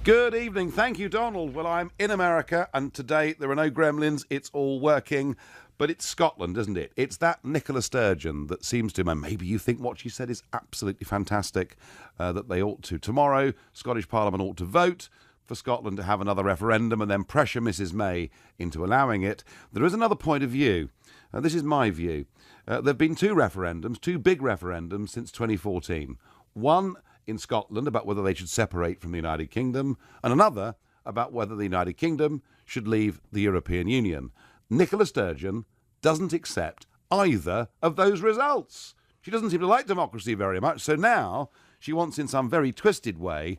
Good evening. Thank you, Donald. Well, I'm in America, and today there are no gremlins. It's all working. But it's Scotland, isn't it? It's that Nicola Sturgeon that seems to, and maybe you think what she said is absolutely fantastic, that they ought to. Tomorrow, Scottish Parliament ought to vote for Scotland to have another referendum and then pressure Mrs May into allowing it. There is another point of view. This is my view. There have been two big referendums since 2014. One in Scotland about whether they should separate from the United Kingdom, and another about whether the United Kingdom should leave the European Union. Nicola Sturgeon doesn't accept either of those results. She doesn't seem to like democracy very much, so now she wants in some very twisted way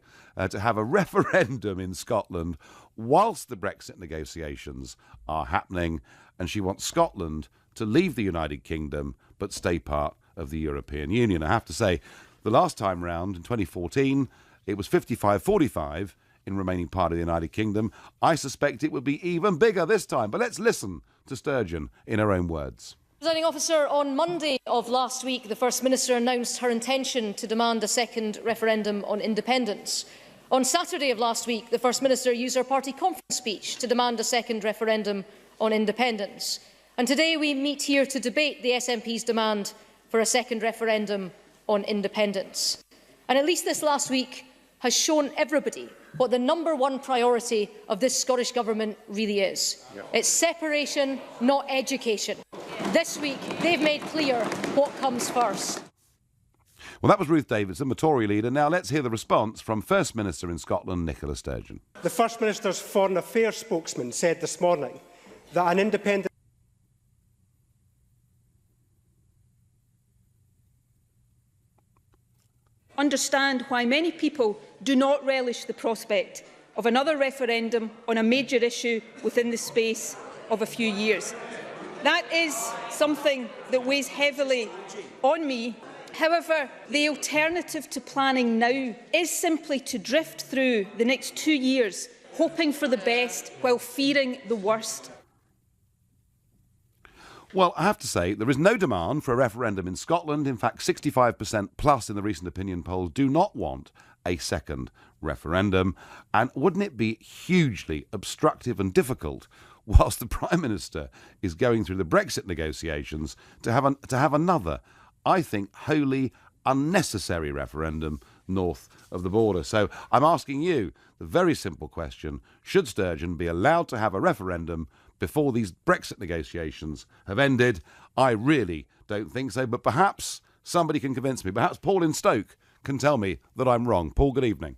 to have a referendum in Scotland whilst the Brexit negotiations are happening, and she wants Scotland to leave the United Kingdom but stay part of the European Union. I have to say, the last time round in 2014, it was 55-45 in remaining part of the United Kingdom. I suspect it would be even bigger this time. But let's listen to Sturgeon in her own words. Presiding Officer, on Monday of last week, the First Minister announced her intention to demand a second referendum on independence. On Saturday of last week, the First Minister used her party conference speech to demand a second referendum on independence. And today we meet here to debate the SNP's demand for a second referendum on independence. And at least this last week has shown everybody what the #1 priority of this Scottish Government really is. It's separation, not education. This week, they've made clear what comes first. Well, that was Ruth Davidson, the Tory leader. Now let's hear the response from First Minister in Scotland, Nicola Sturgeon. The First Minister's Foreign Affairs spokesman said this morning that an independent understand why many people do not relish the prospect of another referendum on a major issue within the space of a few years. That is something that weighs heavily on me. However, the alternative to planning now is simply to drift through the next 2 years, hoping for the best while fearing the worst. Well, I have to say, there is no demand for a referendum in Scotland. In fact, 65% plus in the recent opinion polls do not want a second referendum. And wouldn't it be hugely obstructive and difficult, whilst the Prime Minister is going through the Brexit negotiations, to have another, I think, wholly unnecessary referendum north of the border? So I'm asking you the very simple question: should Sturgeon be allowed to have a referendum before these Brexit negotiations have ended? I really don't think so, but perhaps somebody can convince me. Perhaps Paul in Stoke can tell me that I'm wrong. Paul, good evening.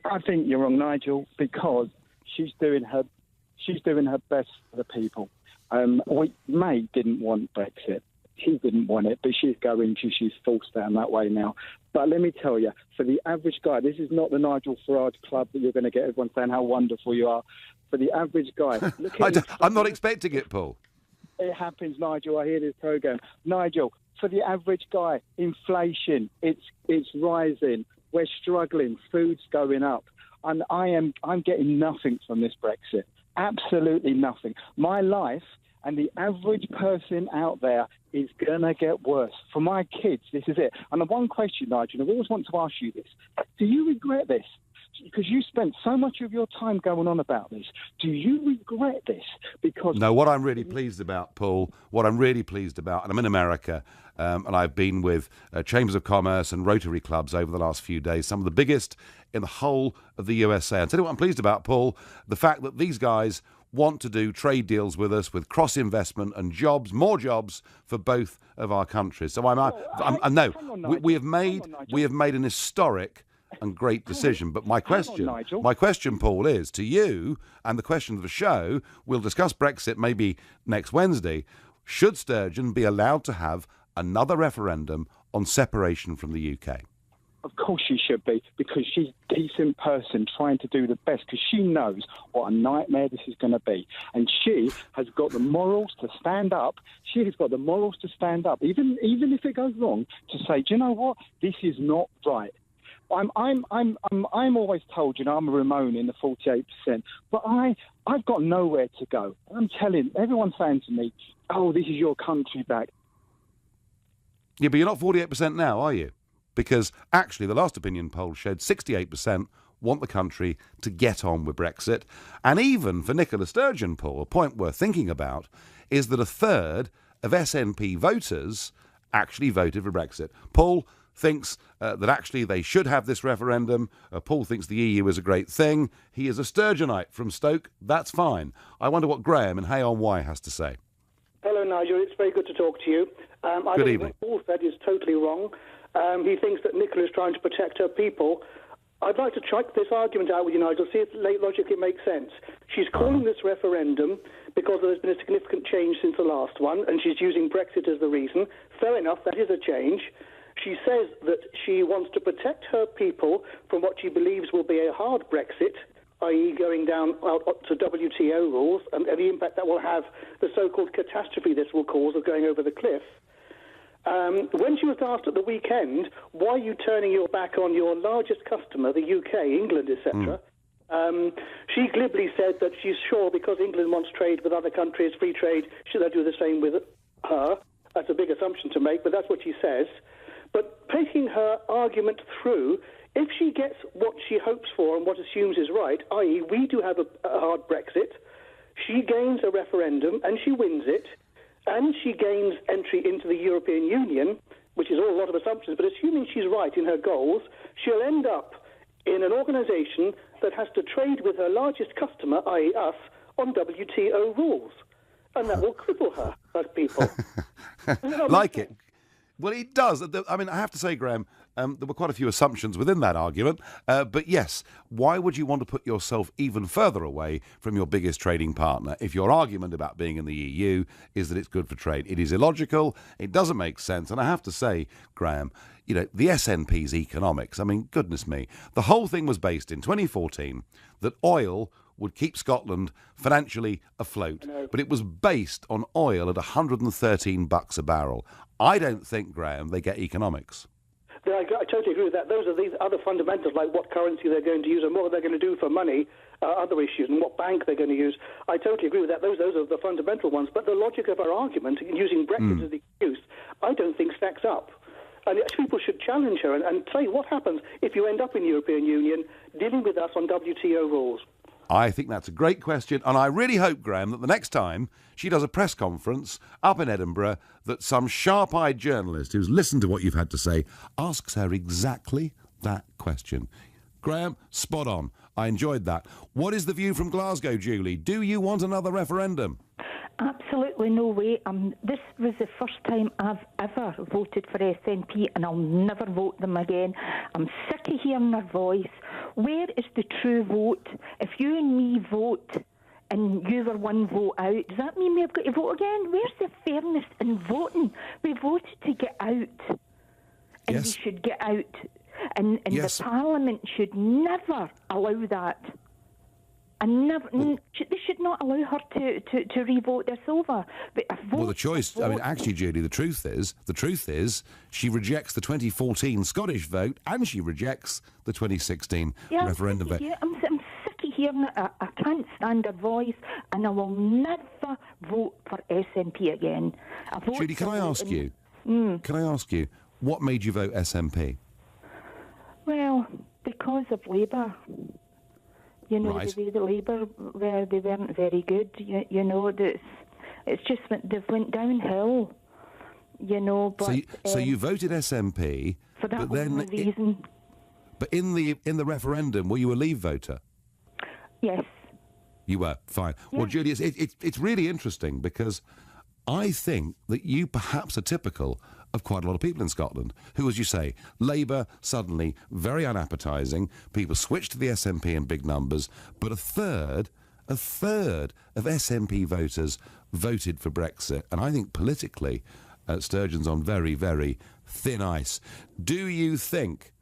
I think you're wrong, Nigel, because she's doing her best for the people. May didn't want Brexit. She didn't want it, but she's going to. She's forced down that way now. But let me tell you, for the average guy, this is not the Nigel Farage club that you're going to get everyone saying how wonderful you are. For the average guy, I'm not expecting it, Paul. It happens, Nigel. I hear this programme. Nigel, for the average guy, inflation, it's rising. We're struggling. Food's going up. And I'm getting nothing from this Brexit. Absolutely nothing. My life and the average person out there is going to get worse. For my kids, this is it. And the one question, Nigel, I always want to ask you this. Do you regret this? Because you spent so much of your time going on about this. Do you regret this? Because no, what I'm really pleased about, Paul, and I'm in America, and I've been with Chambers of Commerce and Rotary clubs over the last few days, some of the biggest in the whole of the USA. And tell you what I'm pleased about, Paul, the fact that these guys want to do trade deals with us, with cross-investment and jobs, more jobs for both of our countries. So we have made an historic and great decision. But my question, Paul, is to you, and the question of the show, we'll discuss Brexit maybe next Wednesday. Should Sturgeon be allowed to have another referendum on separation from the UK? Of course she should be, because she's a decent person trying to do the best, because she knows what a nightmare this is going to be. And she has got the morals to stand up. She has got the morals to stand up, even if it goes wrong, to say, do you know what? This is not right. I'm always told, I'm a Ramon in the 48%, but I've got nowhere to go. I'm telling everyone's saying to me, oh, this is your country back. Yeah, but you're not 48% now, are you? Because actually the last opinion poll showed 68% want the country to get on with Brexit. And even for Nicola Sturgeon, Paul, a point worth thinking about is that a third of SNP voters actually voted for Brexit. Paul thinks that actually they should have this referendum. Paul thinks the EU is a great thing. He is a Sturgeonite from Stoke. That's fine. I wonder what Graham in Hay-on-Wye has to say. Hello, Nigel. It's very good to talk to you. I Good think evening. what Paul said is totally wrong. He thinks that Nicola is trying to protect her people. I'd like to check this argument out with you, Nigel, see if logically it makes sense. She's calling this referendum because there's been a significant change since the last one, and she's using Brexit as the reason. Fair enough, that is a change. She says that she wants to protect her people from what she believes will be a hard Brexit, i.e. going down to WTO rules, and the impact that will have, the so-called catastrophe this will cause of going over the cliff. When she was asked at the weekend, why are you turning your back on your largest customer, the UK, England, etc., she glibly said that she's sure because England wants trade with other countries, free trade, should they do the same with her? That's a big assumption to make, but that's what she says. But taking her argument through, if she gets what she hopes for and what assumes is right, i.e. we do have a hard Brexit, she gains a referendum and she wins it, and she gains entry into the European Union, which is all a lot of assumptions, but assuming she's right in her goals, she'll end up in an organisation that has to trade with her largest customer, i.e. us, on WTO rules. And that will cripple her as people. Like it. Well, it does. I mean, I have to say, Graham, there were quite a few assumptions within that argument. But yes, why would you want to put yourself even further away from your biggest trading partner if your argument about being in the EU is that it's good for trade? It is illogical. It doesn't make sense. And I have to say, Graham, you know, the SNP's economics, I mean, goodness me, the whole thing was based in 2014 that oil would keep Scotland financially afloat. But it was based on oil at $113 a barrel. I don't think, Graham, they get economics. I totally agree with that. Those are these other fundamentals, like what currency they're going to use and what they're going to do for money, other issues, and what bank they're going to use. I totally agree with that. Those are the fundamental ones. But the logic of our argument, using Brexit as the excuse, I don't think stacks up. And people should challenge her and say, what happens if you end up in the European Union dealing with us on WTO rules? I think that's a great question, and I really hope, Graham, that the next time she does a press conference up in Edinburgh, that some sharp-eyed journalist who's listened to what you've had to say asks her exactly that question. Graham, spot on. I enjoyed that. What is the view from Glasgow, Julie? Do you want another referendum? Absolutely no way. This was the first time I've ever voted for SNP, and I'll never vote them again. I'm sick of hearing their voice. Where is the true vote? If you and me vote and you were one vote out, does that mean we've got to vote again? Where's the fairness in voting? We voted to get out, and we should get out. And the Parliament should never allow that. And they should not allow her to re-vote this over. But well, the choice, I mean, actually, Julie, the truth is she rejects the 2014 Scottish vote and she rejects the 2016 referendum vote. I'm sick of hearing it. I can't stand her voice, and I will never vote for SNP again. Julie, can I ask you, what made you vote SNP? Well, because of Labour. You know, right. The way the Labour they weren't very good. You know, it's just they've went downhill. You know, but so you voted SNP for that but then reason. But in the referendum, were you a Leave voter? Yes. You were, fine. Yeah. Well, Julie, it's really interesting because I think that you perhaps are typical of quite a lot of people in Scotland who, as you say, Labour suddenly very unappetising, people switched to the SNP in big numbers, but a third of SNP voters voted for Brexit. And I think politically, Sturgeon's on very, very thin ice. Do you think,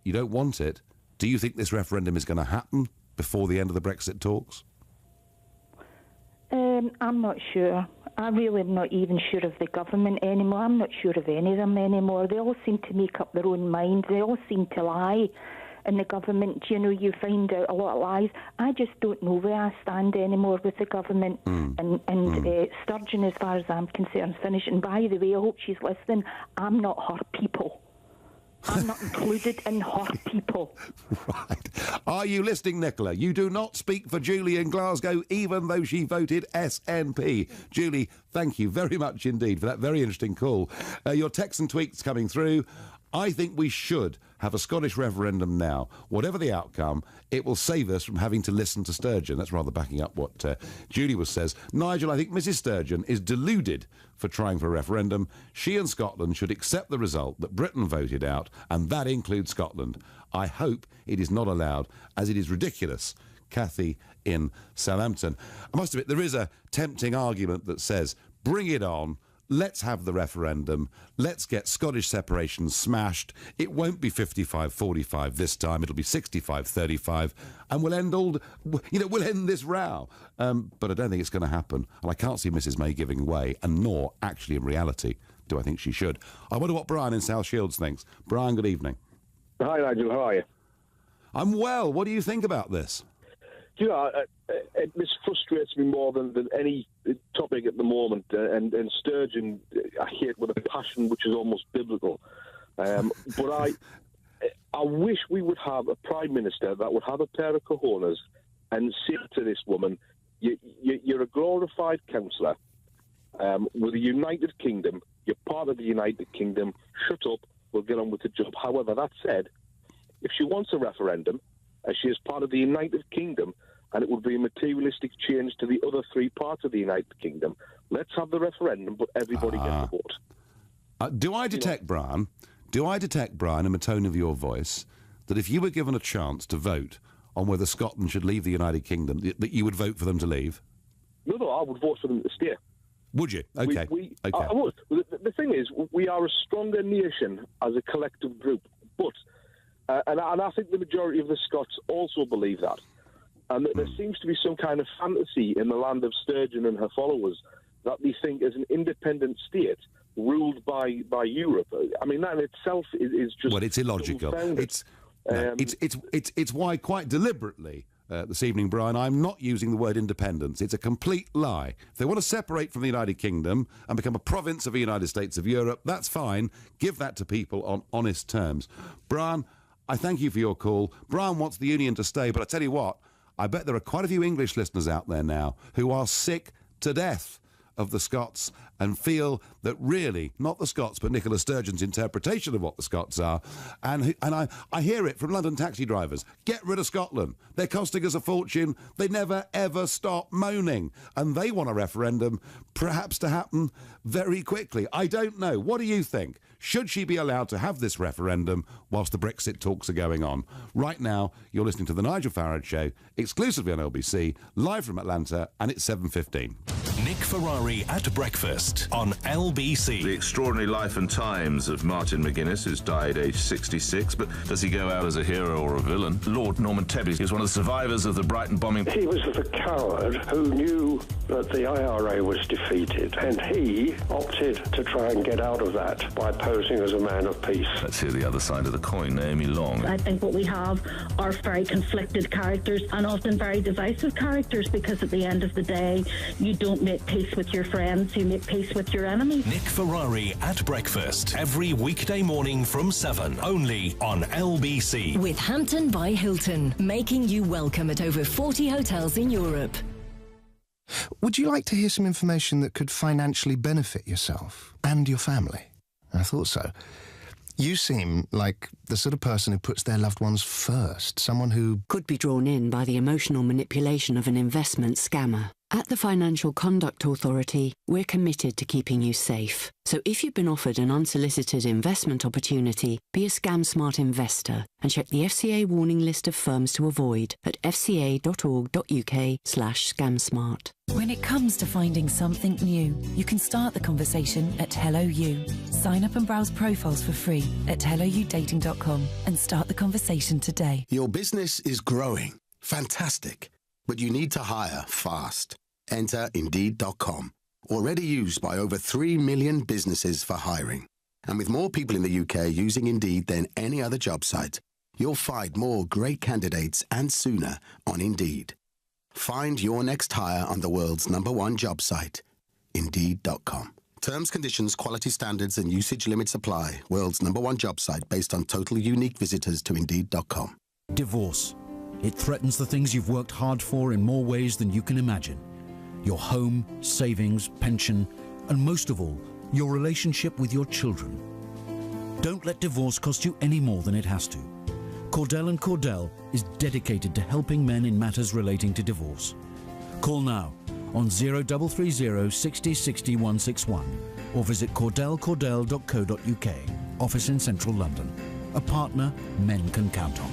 you don't want it, do you think this referendum is going to happen before the end of the Brexit talks? I'm not sure. I really am not even sure of the government anymore. I'm not sure of any of them anymore. They all seem to make up their own minds. They all seem to lie. In the government, you know, you find out a lot of lies. I just don't know where I stand anymore with the government. And Sturgeon, as far as I'm concerned, finished. And by the way, I hope she's listening. I'm not her people. I'm not included in her people. Right. Are you listening, Nicola? You do not speak for Julie in Glasgow, even though she voted SNP. Julie, thank you very much indeed for that very interesting call. Your texts and tweets coming through. I think we should have a Scottish referendum now. Whatever the outcome, it will save us from having to listen to Sturgeon. That's rather backing up what Julie says. Nigel, I think Mrs Sturgeon is deluded for trying for a referendum. She and Scotland should accept the result that Britain voted out, and that includes Scotland. I hope it is not allowed, as it is ridiculous. Kathy in Southampton. I must admit, there is a tempting argument that says, bring it on. Let's have the referendum. Let's get Scottish separation smashed. It won't be 55-45 this time. It'll be 65-35, and we'll end we'll end this row. But I don't think it's going to happen, and I can't see Mrs May giving way, and nor, actually, in reality, do I think she should. I wonder what Brian in South Shields thinks. Brian, good evening. Hi, Nigel. How are you? I'm well. What do you think about this? Do you know, this frustrates me more than any topic at the moment. And Sturgeon, I hate with a passion which is almost biblical. But I wish we would have a Prime Minister that would have a pair of cojones and say to this woman, you're a glorified councillor with the United Kingdom. You're part of the United Kingdom. Shut up. We'll get on with the job. However, that said, if she wants a referendum, as she is part of the United Kingdom, and it would be a materialistic change to the other three parts of the United Kingdom, let's have the referendum, but everybody gets a vote. Do I detect, Brian, in the tone of your voice, that if you were given a chance to vote on whether Scotland should leave the United Kingdom, that you would vote for them to leave? No, I would vote for them to stay. Would you? Okay. Okay. I would. The thing is, we are a stronger nation as a collective group, but, and I think the majority of the Scots also believe that. And there seems to be some kind of fantasy in the land of Sturgeon and her followers that they think as an independent state ruled by Europe. I mean, that in itself is just... Well, it's illogical. It's why, quite deliberately, this evening, Brian, I'm not using the word independence. It's a complete lie. If they want to separate from the United Kingdom and become a province of the United States of Europe, that's fine. Give that to people on honest terms. Brian, I thank you for your call. Brian wants the Union to stay, but I tell you what, I bet there are quite a few English listeners out there now who are sick to death of the Scots and feel that really, not the Scots, but Nicola Sturgeon's interpretation of what the Scots are. And I hear it from London taxi drivers. Get rid of Scotland. They're costing us a fortune. They never, ever stop moaning. And they want a referendum, perhaps to happen very quickly. I don't know. What do you think? Should she be allowed to have this referendum whilst the Brexit talks are going on? Right now, you're listening to The Nigel Farage Show, exclusively on LBC, live from Atlanta, and it's 7:15. Nick Ferrari at breakfast on LBC. The extraordinary life and times of Martin McGuinness, who's died aged 66, but does he go out as a hero or a villain? Lord Norman Tebbie is one of the survivors of the Brighton bombing. He was the coward who knew that the IRA was defeated, and he opted to try and get out of that by posing as a man of peace. Let's hear the other side of the coin, Naomi Long. I think what we have are very conflicted characters and often very divisive characters, because at the end of the day, you don't make peace with your friends, you make peace with your enemies. Nick Ferrari at breakfast every weekday morning from 7, only on LBC. With Hampton by Hilton, making you welcome at over 40 hotels in Europe. Would you like to hear some information that could financially benefit yourself and your family? I thought so. You seem like the sort of person who puts their loved ones first, someone who could be drawn in by the emotional manipulation of an investment scammer. At the Financial Conduct Authority, we're committed to keeping you safe. So if you've been offered an unsolicited investment opportunity, be a scam-smart investor and check the FCA warning list of firms to avoid at fca.org.uk/scamsmart. When it comes to finding something new, you can start the conversation at Hello You. Sign up and browse profiles for free at helloyoudating.com and start the conversation today. Your business is growing. Fantastic. But you need to hire fast. Enter Indeed.com. Already used by over 3 million businesses for hiring. And with more people in the UK using Indeed than any other job site, you'll find more great candidates and sooner on Indeed. Find your next hire on the world's #1 job site, Indeed.com. Terms, conditions, quality standards and usage limits apply. World's #1 job site based on total unique visitors to Indeed.com. Divorce. It threatens the things you've worked hard for in more ways than you can imagine. Your home, savings, pension, and most of all, your relationship with your children. Don't let divorce cost you any more than it has to. Cordell & Cordell is dedicated to helping men in matters relating to divorce. Call now on 0330 60 60 161 or visit cordellcordell.co.uk. Office in central London. A partner men can count on.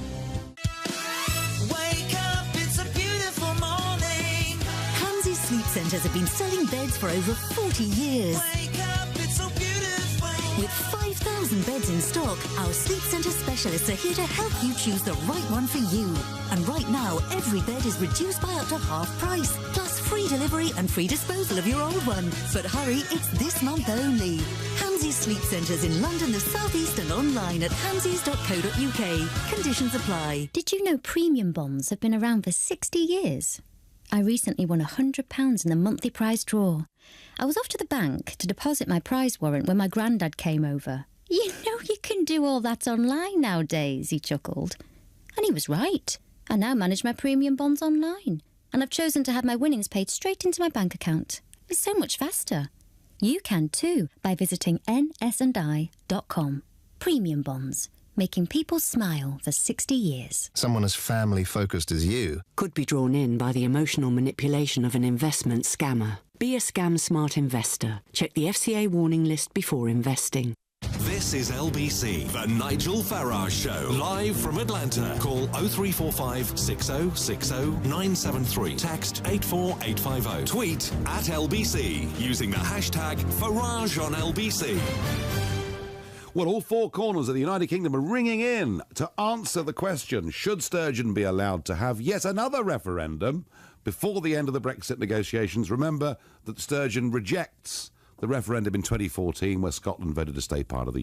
Wake up, it's a beautiful morning. Hansi's Sleep Centres have been selling beds for over 40 years. Wake up, it's so beautiful. With 5,000 beds in stock, our Sleep Centre specialists are here to help you choose the right one for you. And right now, every bed is reduced by up to half price, plus free delivery and free disposal of your old one. But hurry, it's this month only. Hansi's Sleep Centres in London, the South East, and online at hansies.co.uk. Conditions apply. Did you know premium bonds have been around for 60 years? I recently won £100 in the monthly prize draw. I was off to the bank to deposit my prize warrant when my granddad came over. You know you can do all that online nowadays, he chuckled. And he was right. I now manage my premium bonds online. And I've chosen to have my winnings paid straight into my bank account. It's so much faster. You can too by visiting nsandi.com. Premium bonds, making people smile for 60 years. Someone as family-focused as you could be drawn in by the emotional manipulation of an investment scammer. Be a scam-smart investor. Check the FCA warning list before investing. This is LBC, the Nigel Farage Show, live from Atlanta. Call 0345 6060 973. Text 84850. Tweet at LBC using the hashtag Farage on LBC. Well, all four corners of the United Kingdom are ringing in to answer the question, should Sturgeon be allowed to have yet another referendum before the end of the Brexit negotiations? Remember that Sturgeon rejects the referendum in 2014 where Scotland voted to stay part of the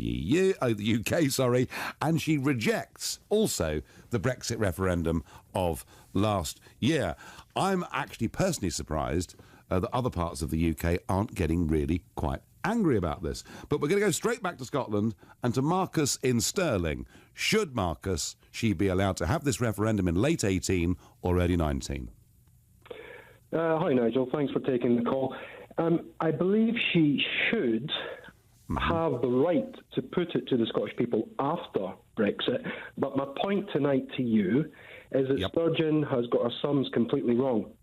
UK, and she rejects also the Brexit referendum of last year. I'm actually personally surprised that other parts of the UK aren't getting really quite angry about this. But we're going to go straight back to Scotland and to Marcus in Stirling. Should she be allowed to have this referendum in late 18 or early 19? Hi, Nigel. Thanks for taking the call. I believe she should have the right to put it to the Scottish people after Brexit. But my point tonight to you is that Sturgeon has got her sums completely wrong.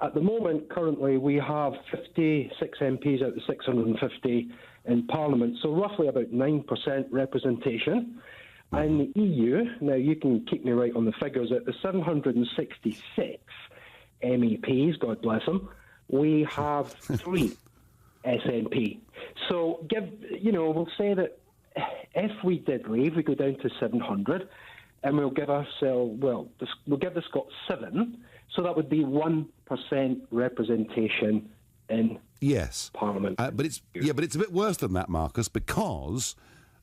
At the moment, currently, we have 56 MPs out of the 650 in Parliament, so roughly about 9% representation. And the EU, now you can keep me right on the figures, at the 766 MEPs, God bless them, we have 3 SNP. So, we'll say that if we did leave, we go down to 700, and we'll give ourselves, we'll give the Scots 7, so that would be 1% representation in Parliament. But it's a bit worse than that, Marcus, because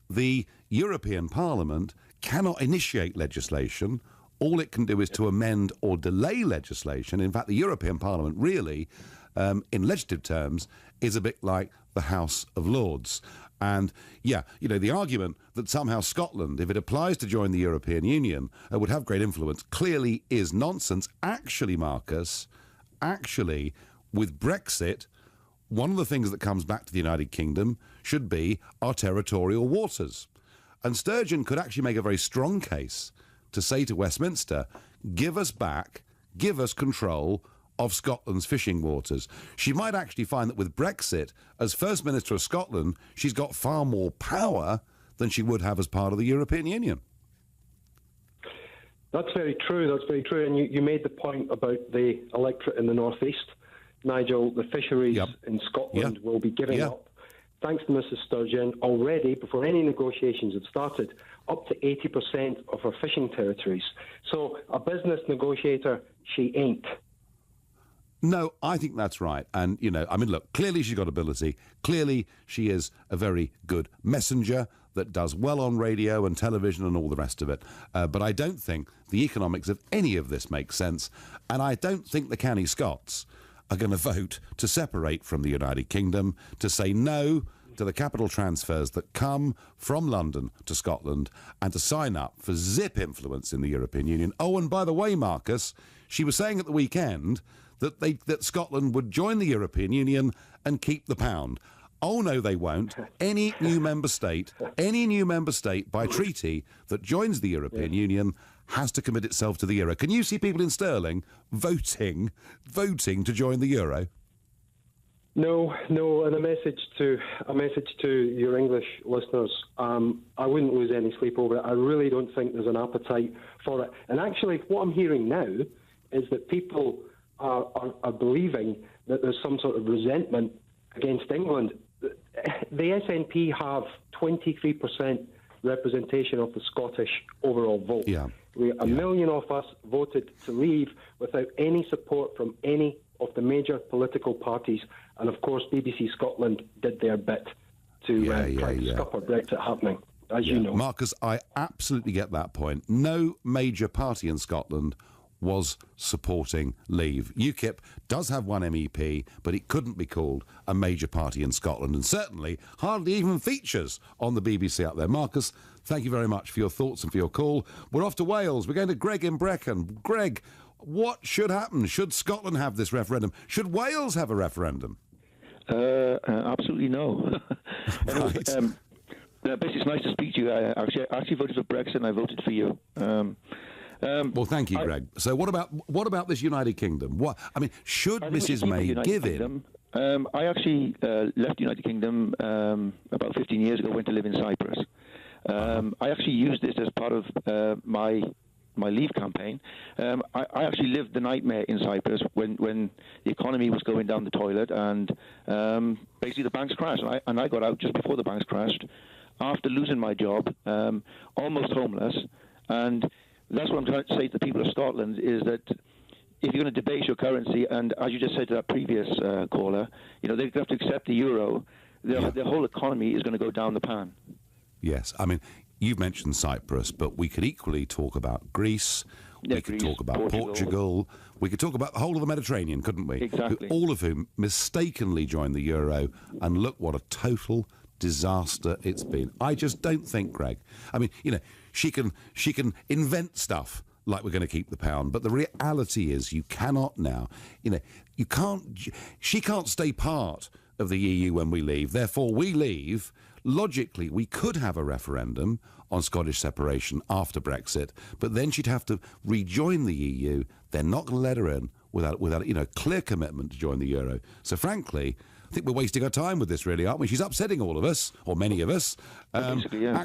the European Parliament cannot initiate legislation. All it can do is to amend or delay legislation. In fact, the European Parliament really, in legislative terms, is a bit like the House of Lords. And, the argument that somehow Scotland, if it applies to join the European Union, would have great influence, clearly is nonsense. Actually, Marcus, with Brexit, one of the things that comes back to the United Kingdom should be our territorial waters. And Sturgeon could actually make a very strong case to say to Westminster, give us control of Scotland's fishing waters. She might actually find that with Brexit, as First Minister of Scotland, she's got far more power than she would have as part of the European Union. That's very true, and you made the point about the electorate in the North East. Nigel, the fisheries in Scotland will be giving up, thanks to Mrs Sturgeon, already, before any negotiations had started, up to 80% of her fishing territories. So a business negotiator, she ain't. No, I think that's right. And, look, clearly she's got ability. Clearly she is a very good messenger that does well on radio and television and all the rest of it. But I don't think the economics of any of this makes sense. And I don't think the canny Scots are going to vote to separate from the United Kingdom, to say no to the capital transfers that come from London to Scotland, and to sign up for zip influence in the European Union. Oh, and by the way, Marcus, she was saying at the weekend that Scotland would join the European Union and keep the pound. Oh, no, they won't. Any new member state by treaty that joins the European Union has to commit itself to the euro. Can you see people in Sterling voting to join the euro? No, and a message to your English listeners. I wouldn't lose any sleep over it. I really don't think there's an appetite for it. And actually, what I'm hearing now is that people are believing that there's some sort of resentment against England. The SNP have 23% representation of the Scottish overall vote. Yeah. A million of us voted to leave without any support from any of the major political parties, and of course BBC Scotland did their bit to try to scupper Brexit happening, as you know. Marcus, I absolutely get that point. No major party in Scotland was supporting leave. UKIP does have one MEP, but it couldn't be called a major party in Scotland, and certainly hardly even features on the BBC up there. Marcus, thank you very much for your thoughts and for your call. We're off to Wales. We're going to Greg in Brecon. Greg, what should happen? Should Scotland have this referendum? Should Wales have a referendum? Absolutely no. Right. Basically, it's nice to speak to you. I actually voted for Brexit, and I voted for you. Well, thank you, Greg. So what about this United Kingdom? Should Mrs May give in? I actually left the United Kingdom about 15 years ago, went to live in Cyprus. I actually used this as part of my leave campaign. I actually lived the nightmare in Cyprus when the economy was going down the toilet, and basically the banks crashed. And I got out just before the banks crashed, after losing my job, almost homeless. And that's what I'm trying to say to the people of Scotland, is that if you're going to debase your currency, and as you just said to that previous caller, they have to accept the euro, the whole economy is going to go down the pan. Yes, you've mentioned Cyprus, but we could equally talk about Greece, we could talk about Portugal, we could talk about the whole of the Mediterranean, couldn't we? Exactly. All of whom mistakenly joined the euro, and look what a total disaster it's been. I just don't think, Greg. She can invent stuff like we're going to keep the pound, but the reality is you cannot now. She can't stay part of the EU when we leave. Therefore, we leave. Logically, we could have a referendum on Scottish separation after Brexit, but then she'd have to rejoin the EU. They're not going to let her in without clear commitment to join the euro. So, frankly, I think we're wasting our time with this, really, aren't we? She's upsetting all of us, or many of us. Basically, yeah.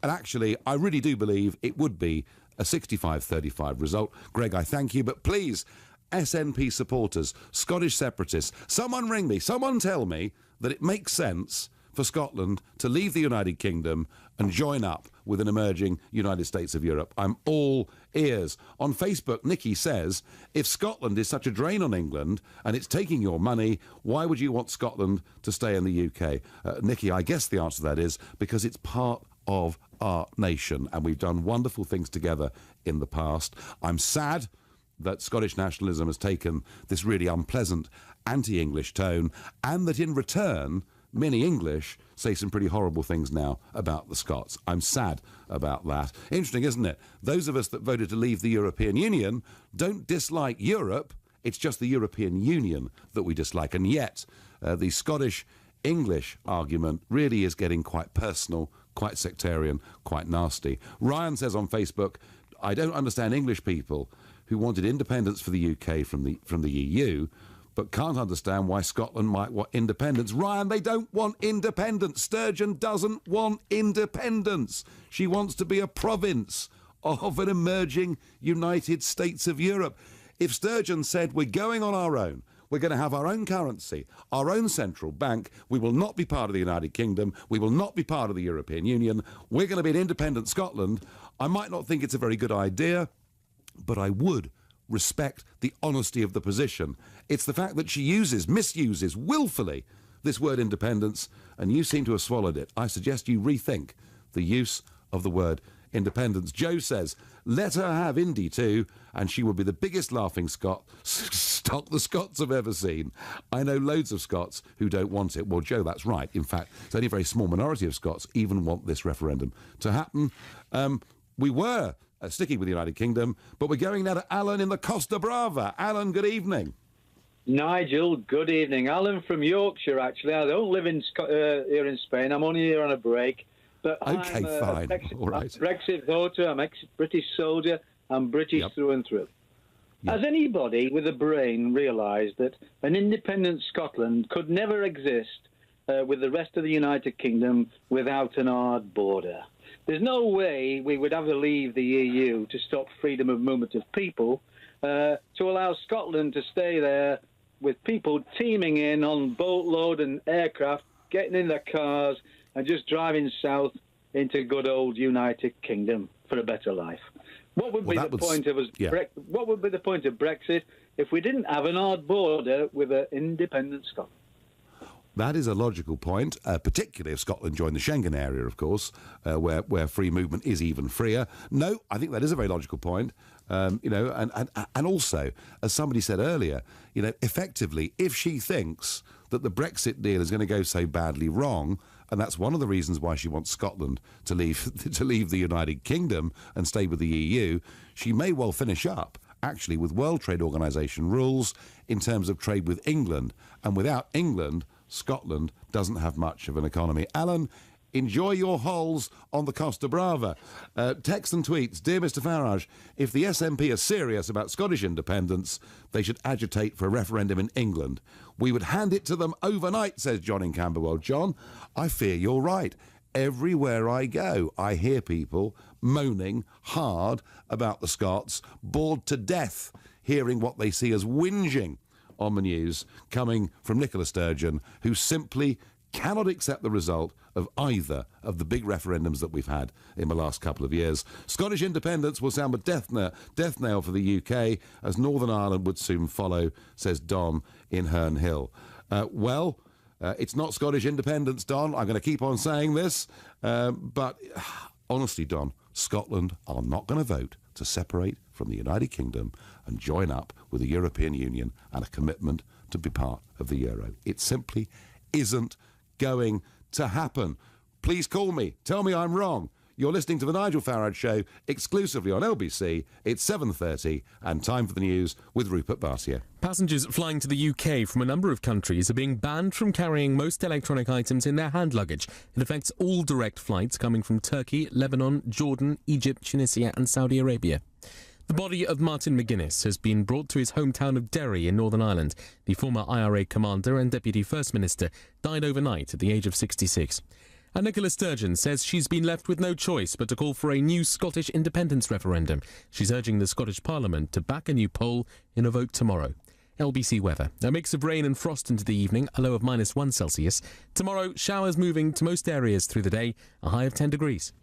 And actually, I really do believe it would be a 65-35 result. Greg, I thank you, but please, SNP supporters, Scottish separatists, someone ring me, someone tell me that it makes sense for Scotland to leave the United Kingdom and join up with an emerging United States of Europe. I'm all ears. On Facebook, Nikki says, if Scotland is such a drain on England and it's taking your money, why would you want Scotland to stay in the UK? Nikki, I guess the answer to that is because it's part of our nation, and we've done wonderful things together in the past. I'm sad that Scottish nationalism has taken this really unpleasant anti-English tone, and that in return many English say some pretty horrible things now about the Scots. I'm sad about that. Interesting, isn't it? Those of us that voted to leave the European Union don't dislike Europe. It's just the European Union that we dislike. And yet, the Scottish-English argument really is getting quite personal, quite sectarian, quite nasty. Ryan says on Facebook, I don't understand English people who wanted independence for the UK from the EU, but can't understand why Scotland might want independence. Ryan, they don't want independence. Sturgeon doesn't want independence. She wants to be a province of an emerging United States of Europe. If Sturgeon said, we're going on our own, we're going to have our own currency, our own central bank, we will not be part of the United Kingdom, we will not be part of the European Union, we're going to be an independent Scotland, I might not think it's a very good idea, but I would respect the honesty of the position. It's the fact that she misuses willfully this word independence, and you seem to have swallowed it. I suggest you rethink the use of the word independence. Joe says, let her have Indy too, and she will be the biggest laughing stock the Scots have ever seen. I know loads of Scots who don't want it. Well, Joe, that's right. In fact, it's only a very small minority of Scots even want this referendum to happen. We were sticking with the United Kingdom, but we're going now to Alan in the Costa Brava. Alan, good evening. Nigel, good evening. Alan from Yorkshire, actually. I don't live in here in Spain. I'm only here on a break. But OK, fine. All right. Brexit voter. I'm ex-British soldier. I'm British through and through. Yep. Has anybody with a brain realised that an independent Scotland could never exist with the rest of the United Kingdom without an hard border? There's no way we would ever leave the EU to stop freedom of movement of people, to allow Scotland to stay there with people teeming in on boatload and aircraft, getting in their cars and just driving south into good old United Kingdom for a better life. What would be the point of what would be the point of Brexit if we didn't have an hard border with an independent Scotland? That is a logical point, particularly if Scotland joined the Schengen area, of course, where free movement is even freer. No, I think that is a very logical point. And also, as somebody said earlier, effectively, if she thinks that the Brexit deal is going to go so badly wrong, and that's one of the reasons why she wants Scotland to leave the United Kingdom and stay with the EU, she may well finish up, actually, with World Trade Organization rules in terms of trade with England. And without England, Scotland doesn't have much of an economy. Alan, enjoy your holes on the Costa Brava. Text and tweets, Dear Mr Farage, if the SNP are serious about Scottish independence, they should agitate for a referendum in England. We would hand it to them overnight, says John in Camberwell. John, I fear you're right. Everywhere I go, I hear people moaning hard about the Scots, bored to death, hearing what they see as whinging on the news coming from Nicola Sturgeon, who simply cannot accept the result of either of the big referendums that we've had in the last couple of years. Scottish independence will sound a death knell for the UK, as Northern Ireland would soon follow, says Don in Herne Hill. It's not Scottish independence, Don. I'm going to keep on saying this. But honestly, Don, Scotland are not going to vote to separate from the United Kingdom and join up with the European Union and a commitment to be part of the euro. It simply isn't going to happen. Please call me. Tell me I'm wrong. You're listening to The Nigel Farage Show exclusively on LBC. It's 7:30 and time for the news with Rupert Bartier. Passengers flying to the UK from a number of countries are being banned from carrying most electronic items in their hand luggage. It affects all direct flights coming from Turkey, Lebanon, Jordan, Egypt, Tunisia and Saudi Arabia. The body of Martin McGuinness has been brought to his hometown of Derry in Northern Ireland. The former IRA commander and Deputy First Minister died overnight at the age of 66. And Nicola Sturgeon says she's been left with no choice but to call for a new Scottish independence referendum. She's urging the Scottish Parliament to back a new poll in a vote tomorrow. LBC weather. A mix of rain and frost into the evening, a low of -1 Celsius. Tomorrow, showers moving to most areas through the day, a high of 10 degrees.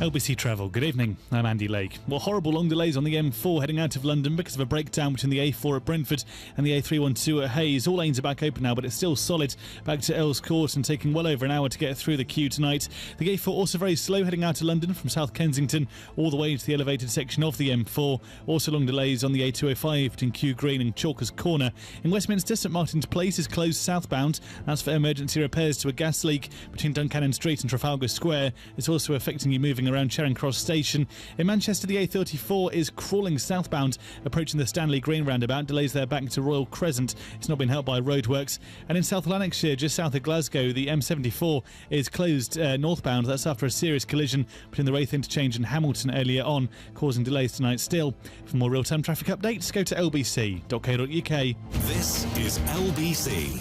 LBC Travel, good evening, I'm Andy Lake. Well, horrible long delays on the M4 heading out of London because of a breakdown between the A4 at Brentford and the A312 at Hayes. All lanes are back open now, but it's still solid back to Earls Court and taking well over an hour to get through the queue tonight. The A4 also very slow heading out of London from South Kensington all the way to the elevated section of the M4. Also long delays on the A205 between Kew Green and Chalkers Corner. In Westminster, St Martin's Place is closed southbound. That's for emergency repairs to a gas leak between Duncannon Street and Trafalgar Square. It's also affecting you moving around Charing Cross Station. In Manchester, the A34 is crawling southbound, approaching the Stanley Green roundabout. Delays there back to Royal Crescent. It's not been helped by roadworks. And in South Lanarkshire, just south of Glasgow, the M74 is closed northbound. That's after a serious collision between the Wraith Interchange and Hamilton earlier on, causing delays tonight still. For more real-time traffic updates, go to lbc.co.uk. This is LBC.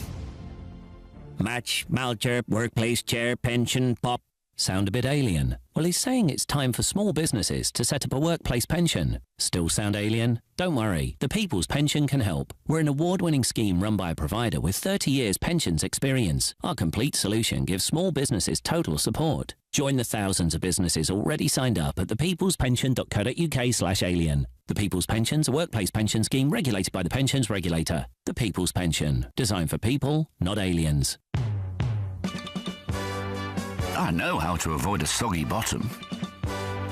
Match, Malcher, workplace chair, pension, pop. Sound a bit alien? Well, he's saying it's time for small businesses to set up a workplace pension. Still sound alien? Don't worry, the People's Pension can help. We're an award-winning scheme run by a provider with 30 years pensions experience. Our complete solution gives small businesses total support. Join the thousands of businesses already signed up at thepeoplespension.co.uk/alien. The People's Pension's a workplace pension scheme regulated by the Pensions Regulator. The People's Pension, designed for people, not aliens. I know how to avoid a soggy bottom.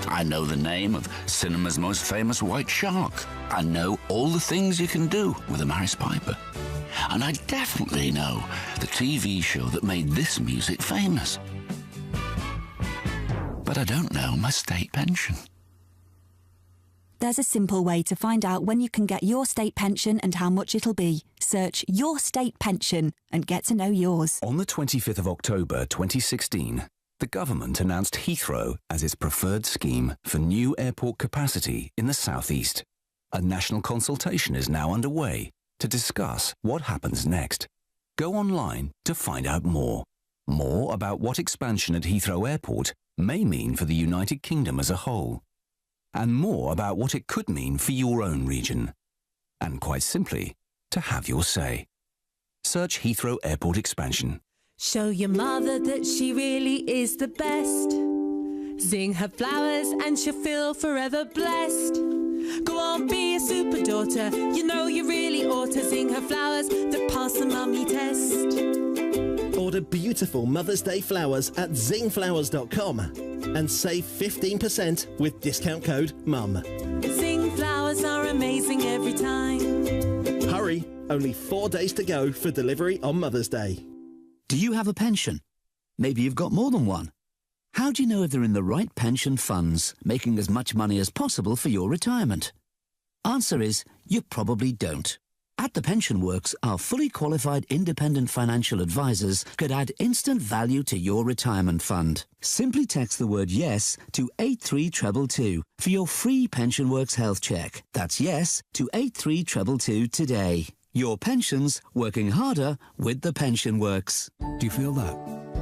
I know the name of cinema's most famous white shark. I know all the things you can do with a Maris Piper. And I definitely know the TV show that made this music famous. But I don't know my state pension. There's a simple way to find out when you can get your state pension and how much it'll be. Search Your State Pension and get to know yours. On the 25th of October 2016, the government announced Heathrow as its preferred scheme for new airport capacity in the southeast. A national consultation is now underway to discuss what happens next. Go online to find out more. More about what expansion at Heathrow Airport may mean for the United Kingdom as a whole. And more about what it could mean for your own region. And quite simply, to have your say. Search Heathrow Airport expansion. Show your mother that she really is the best. Zing her flowers and she'll feel forever blessed. Go on, be a super daughter. You know you really ought to zing her flowers that pass the mummy test. Order beautiful Mother's Day flowers at zingflowers.com and save 15% with discount code MUM. Zing flowers are amazing every time. Hurry, only 4 days to go for delivery on Mother's Day. Do you have a pension? Maybe you've got more than one. How do you know if they're in the right pension funds, making as much money as possible for your retirement? Answer is, you probably don't. At The Pension Works, our fully qualified independent financial advisors could add instant value to your retirement fund. Simply text the word YES to 83222 for your free Pension Works health check. That's YES to 83222 today. Your pensions working harder with The Pension Works. Do you feel that?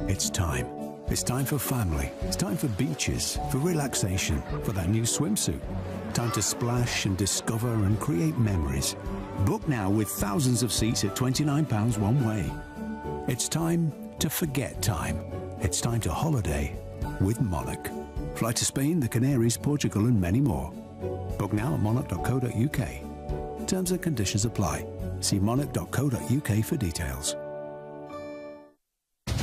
It's time. It's time for family. It's time for beaches, for relaxation, for that new swimsuit. Time to splash and discover and create memories. Book now with thousands of seats at £29 one way. It's time to forget time. It's time to holiday with Monarch. Fly to Spain, the Canaries, Portugal and many more. Book now at monarch.co.uk. Terms and conditions apply. See monarch.co.uk for details.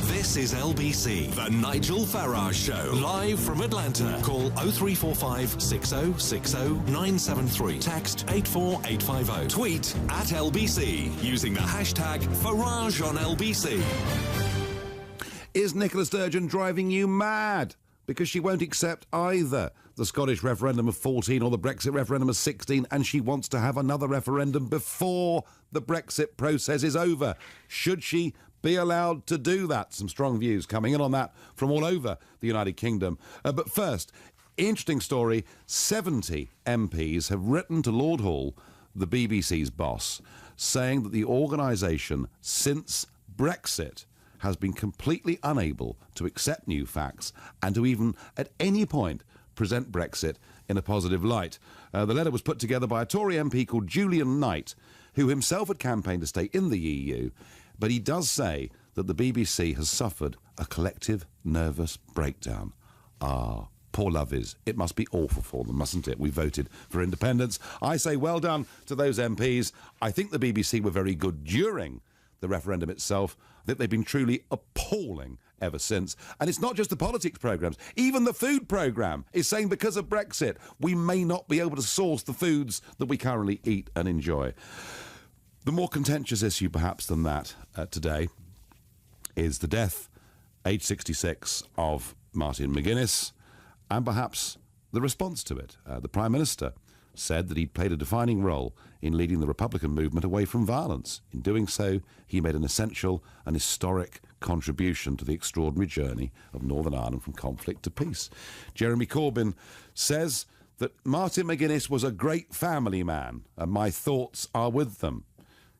This is LBC, the Nigel Farage Show, live from Atlanta. Call 0345 6060 973. Text 84850. Tweet at LBC using the hashtag Farage on LBC. Is Nicola Sturgeon driving you mad? Because she won't accept either the Scottish referendum of 14 or the Brexit referendum of 16, and she wants to have another referendum before the Brexit process is over. Should she be allowed to do that? Some strong views coming in on that from all over the United Kingdom. But first, interesting story, 70 MPs have written to Lord Hall, the BBC's boss, saying that the organisation, since Brexit, has been completely unable to accept new facts and to even at any point present Brexit in a positive light. The letter was put together by a Tory MP called Julian Knight, who himself had campaigned to stay in the EU, but he does say that the BBC has suffered a collective nervous breakdown. Ah, poor lovies. It must be awful for them, mustn't it? We voted for independence. I say well done to those MPs. I think the BBC were very good during the referendum itself. I think they've been truly appalling ever since. And it's not just the politics programmes. Even the food programme is saying because of Brexit, we may not be able to source the foods that we currently eat and enjoy. The more contentious issue, perhaps, than that today is the death, age 66, of Martin McGuinness, and perhaps the response to it. The Prime Minister said that he'd played a defining role in leading the Republican movement away from violence. In doing so, he made an essential and historic contribution to the extraordinary journey of Northern Ireland from conflict to peace. Jeremy Corbyn says that Martin McGuinness was a great family man, and my thoughts are with them.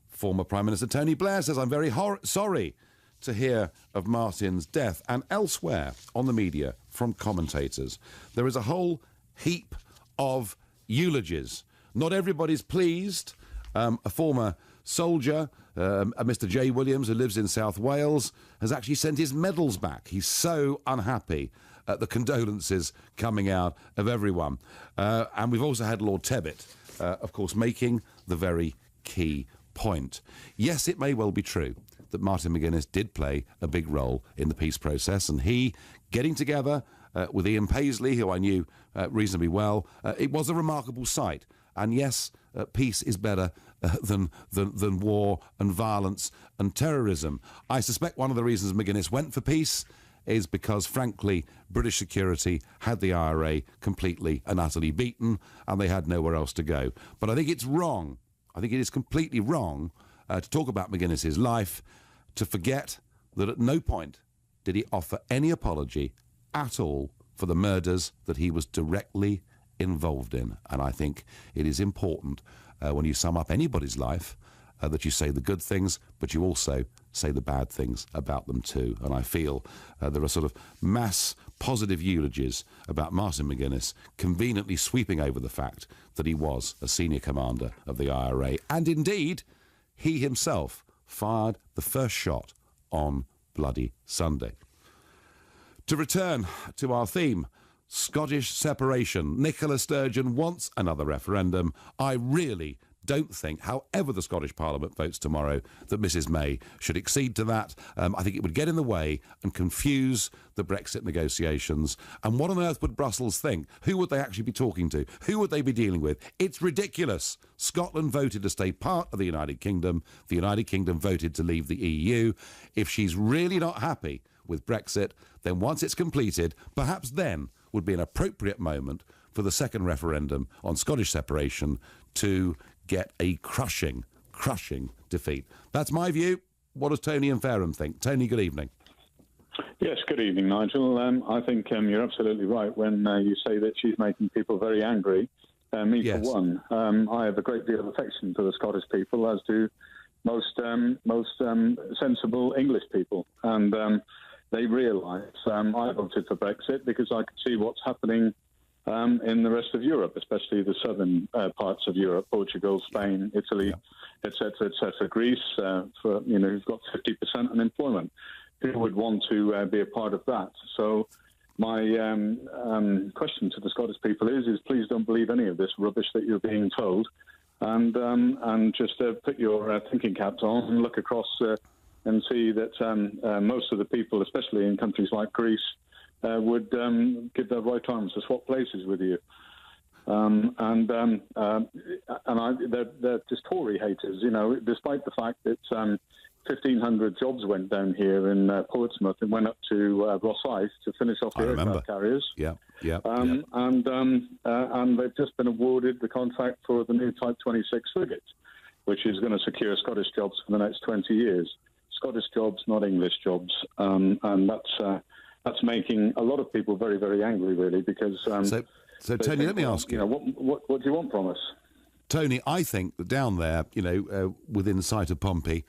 Former Prime Minister Tony Blair says, I'm very sorry to hear of Martin's death. And elsewhere on the media, from commentators, there is a whole heap of eulogies. Not everybody's pleased. A former soldier, Mr. J. Williams, who lives in South Wales, has actually sent his medals back. He's so unhappy at the condolences coming out of everyone. And we've also had Lord Tebbit, of course, making the very key point. Yes, it may well be true that Martin McGuinness did play a big role in the peace process, and he getting together with Ian Paisley, who I knew reasonably well. It was a remarkable sight. And yes, peace is better than war and violence and terrorism. I suspect one of the reasons McGuinness went for peace is because, frankly, British security had the IRA completely and utterly beaten, and they had nowhere else to go. But I think it's wrong. I think it is completely wrong to talk about McGuinness's life, to forget that at no point did he offer any apology at all for the murders that he was directly involved in. And I think it is important when you sum up anybody's life that you say the good things, but you also say the bad things about them too. And I feel there are sort of mass positive eulogies about Martin McGuinness conveniently sweeping over the fact that he was a senior commander of the IRA. And indeed, he himself fired the first shot on Bloody Sunday. To return to our theme, Scottish separation. Nicola Sturgeon wants another referendum. I really don't think, however the Scottish Parliament votes tomorrow, that Mrs May should accede to that. I think it would get in the way and confuse the Brexit negotiations. And what on earth would Brussels think? Who would they actually be talking to? Who would they be dealing with? It's ridiculous. Scotland voted to stay part of the United Kingdom. The United Kingdom voted to leave the EU. If she's really not happy with Brexit, then once it's completed, perhaps then would be an appropriate moment for the second referendum on Scottish separation to get a crushing defeat. That's my view. What does Tony and Fareham think? Tony, good evening. Yes, good evening, Nigel. I think you're absolutely right when you say that she's making people very angry. Me, yes. For one, I have a great deal of affection for the Scottish people, as do most sensible English people. And they realise I voted for Brexit because I could see what's happening in the rest of Europe, especially the southern parts of Europe, Portugal, Spain, Italy, etc., Greece, who've got 50% unemployment. Who would want to be a part of that? So my question to the Scottish people is please don't believe any of this rubbish that you're being told, and just put your thinking caps on and look across and see that most of the people, especially in countries like Greece, would give their right arms to swap places with you. They're just Tory haters, despite the fact that 1,500 jobs went down here in Portsmouth and went up to Rosyth to finish off the aircraft carriers. And they've just been awarded the contract for the new Type 26 frigate, which is going to secure Scottish jobs for the next 20 years. Scottish jobs, not English jobs. And that's making a lot of people very, very angry, really, because... So Tony, let me ask you. What do you want from us? Tony, I think that down there, within sight of Pompey,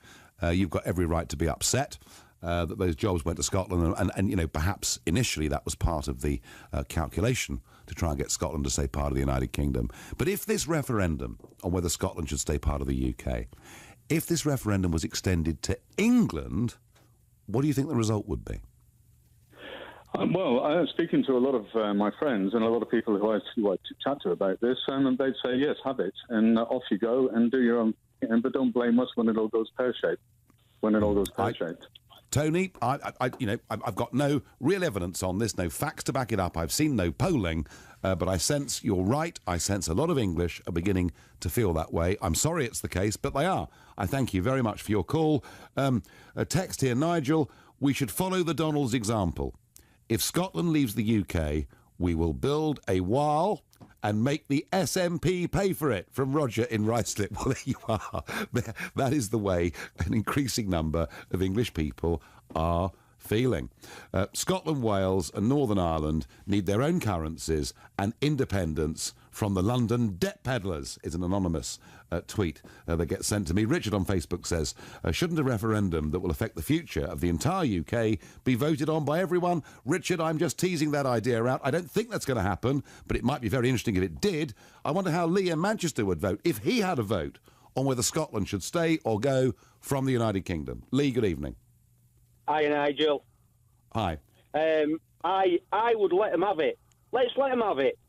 you've got every right to be upset that those jobs went to Scotland, and perhaps initially that was part of the calculation to try and get Scotland to stay part of the United Kingdom. But if this referendum on whether Scotland should stay part of the UK, if this referendum was extended to England, what do you think the result would be? Well, speaking to a lot of my friends and a lot of people who I chat to about this, and they'd say, yes, have it, and off you go and do your own thing, but don't blame us when it all goes pear-shaped. Tony, I've got no real evidence on this, no facts to back it up. I've seen no polling, but I sense you're right. I sense a lot of English are beginning to feel that way. I'm sorry it's the case, but they are. I thank you very much for your call. A text here, Nigel, we should follow the Donald's example. If Scotland leaves the UK, we will build a wall and make the SNP pay for it. From Roger in Ruislip. Well, there you are. That is the way an increasing number of English people are feeling. Scotland, Wales and Northern Ireland need their own currencies and independence from the London debt peddlers, is an anonymous tweet that gets sent to me. Richard on Facebook says, shouldn't a referendum that will affect the future of the entire UK be voted on by everyone? Richard, I'm just teasing that idea out. I don't think that's going to happen, but it might be very interesting if it did. I wonder how Lee in Manchester would vote if he had a vote on whether Scotland should stay or go from the United Kingdom. Lee, good evening. Hi, Nigel. Hi. I would let them have it. Let's let them have it.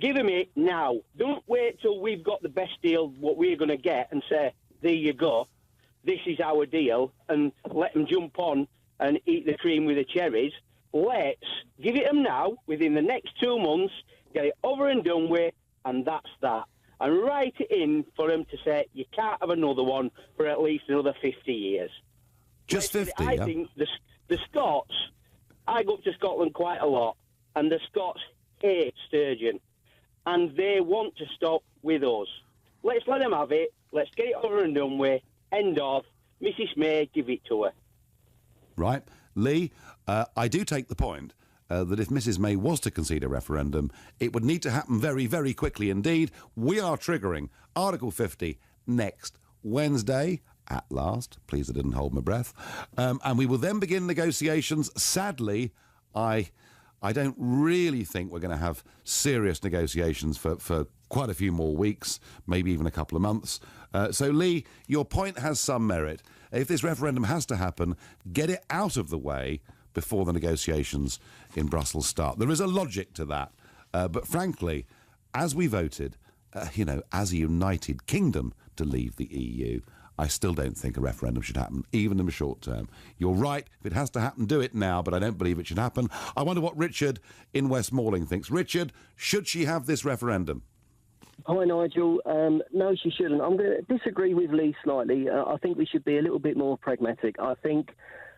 Give them it now. Don't wait till we've got the best deal, what we're going to get, and say, there you go, this is our deal, and let them jump on and eat the cream with the cherries. let's give it them now, within the next 2 months, get it over and done with, and that's that. And write it in for them to say you can't have another one for at least another 50 years. Just 50, I think the Scots, I go up to Scotland quite a lot, and the Scots hate sturgeon, and they want to stop with us. Let's let them have it. Let's get it over and done with. End of. Mrs May, give it to her. Right. Lee, I do take the point that if Mrs May was to concede a referendum, it would need to happen very, very quickly indeed. We are triggering Article 50 next Wednesday. At last. Please, I didn't hold my breath. And we will then begin negotiations. Sadly, I don't really think we're going to have serious negotiations for quite a few more weeks, maybe even a couple of months. So, Lee, your point has some merit. If this referendum has to happen, get it out of the way before the negotiations in Brussels start. There is a logic to that. But frankly, as we voted, as a United Kingdom to leave the EU, I still don't think a referendum should happen, even in the short term. You're right, if it has to happen, do it now, but I don't believe it should happen. I wonder what Richard in West Malling thinks. Richard, should she have this referendum? Hi, Nigel. No, she shouldn't. I'm going to disagree with Lee slightly. I think we should be a little bit more pragmatic. I think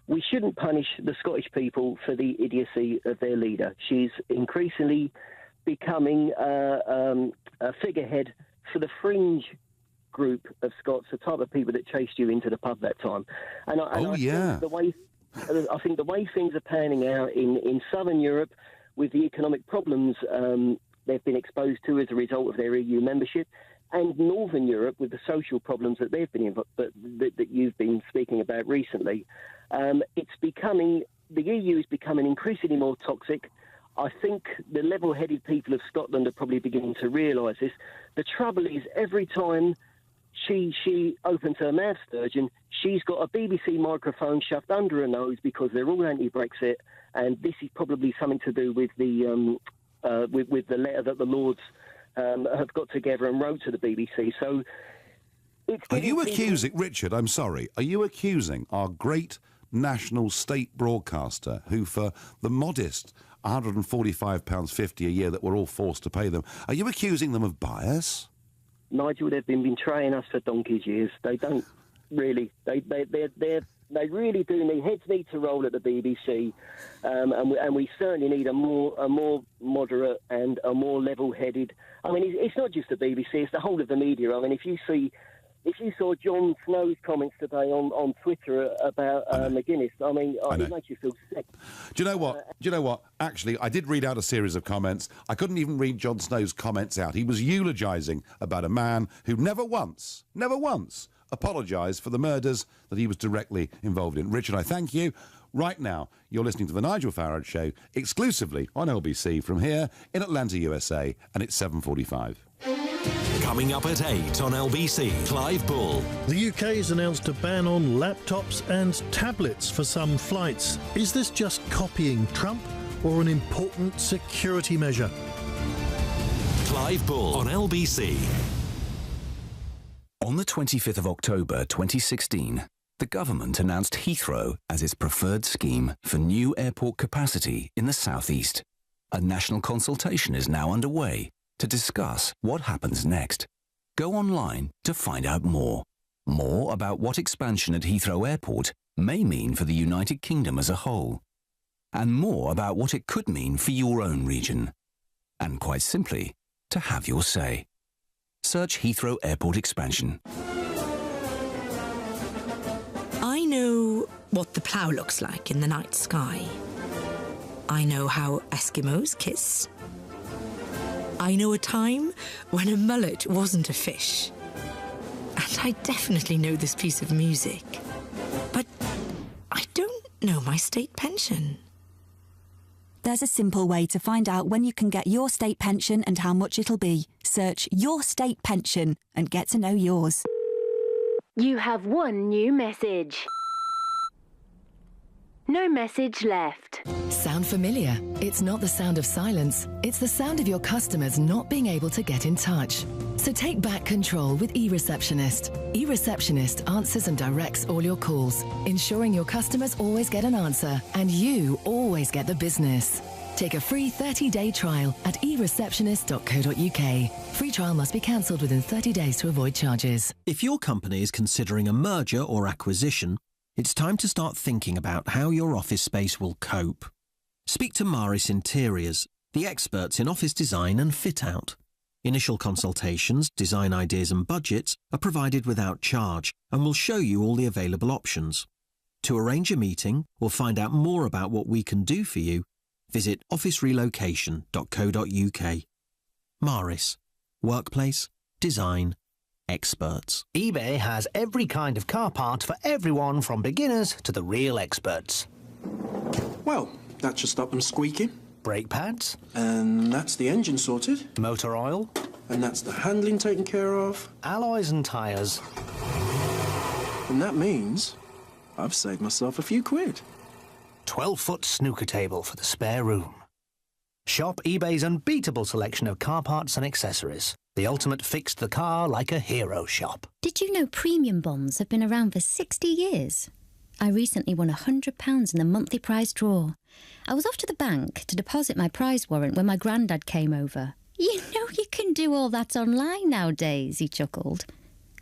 we shouldn't punish the Scottish people for the idiocy of their leader. She's increasingly becoming a figurehead for the fringe group of Scots, the type of people that chased you into the pub that time. And I think the way things are panning out in Southern Europe with the economic problems they've been exposed to as a result of their EU membership, and Northern Europe with the social problems that they've been that you've been speaking about recently, the EU is becoming increasingly more toxic. I think the level-headed people of Scotland are probably beginning to realise this. The trouble is, every time she opens her mouth, Sturgeon, she's got a BBC microphone shoved under her nose because they're all anti-Brexit, and this is probably something to do with the letter that the Lords have got together and wrote to the BBC. So, are you accusing, Richard, I'm sorry, are you accusing our great national state broadcaster, who for the modest £145.50 a year that we're all forced to pay them, are you accusing them of bias? Nigel, they've been betraying us for donkey's years. They don't really. They really do need. Heads need to roll at the BBC, and we certainly need a more moderate and a more level-headed. I mean, it's not just the BBC; it's the whole of the media. I mean, if you saw Jon Snow's comments today on Twitter about McGuinness, I mean, it makes you feel sick. Do you know what? Actually, I did read out a series of comments. I couldn't even read Jon Snow's comments out. He was eulogising about a man who never once apologised for the murders that he was directly involved in. Richard, I thank you. Right now, you're listening to The Nigel Farage Show, exclusively on LBC from here in Atlanta, USA, and it's 7:45. Coming up at 8 on LBC, Clive Bull. The UK has announced a ban on laptops and tablets for some flights. Is this just copying Trump or an important security measure? Clive Bull on LBC. On the 25th of October 2016, the government announced Heathrow as its preferred scheme for new airport capacity in the southeast. A national consultation is now underway to discuss what happens next. Go online to find out more. More about what expansion at Heathrow Airport may mean for the United Kingdom as a whole. And more about what it could mean for your own region. And quite simply, to have your say. Search Heathrow Airport expansion. I know what the plough looks like in the night sky. I know how Eskimos kiss. I know a time when a mullet wasn't a fish. And I definitely know this piece of music. But I don't know my state pension. There's a simple way to find out when you can get your state pension and how much it'll be. Search Your State Pension and get to know yours. You have one new message. No message left. Sound familiar? It's not the sound of silence. It's the sound of your customers not being able to get in touch. So take back control with eReceptionist. eReceptionist answers and directs all your calls, ensuring your customers always get an answer and you always get the business. Take a free 30-day trial at ereceptionist.co.uk. Free trial must be cancelled within 30 days to avoid charges. If your company is considering a merger or acquisition, it's time to start thinking about how your office space will cope. Speak to Maris Interiors, the experts in office design and fit-out. Initial consultations, design ideas and budgets are provided without charge and will show you all the available options. To arrange a meeting or find out more about what we can do for you, visit officerelocation.co.uk. Maris. Workplace. Design. Experts. eBay has every kind of car part for everyone from beginners to the real experts. Well, that should stop them squeaking. Brake pads. And that's the engine sorted. Motor oil. And that's the handling taken care of. Alloys and tyres. And that means I've saved myself a few quid. 12-foot snooker table for the spare room. Shop eBay's unbeatable selection of car parts and accessories. The ultimate fix the car like a hero shop. Did you know premium bonds have been around for 60 years? I recently won £100 in the monthly prize draw. I was off to the bank to deposit my prize warrant when my granddad came over. You know you can do all that online nowadays, he chuckled.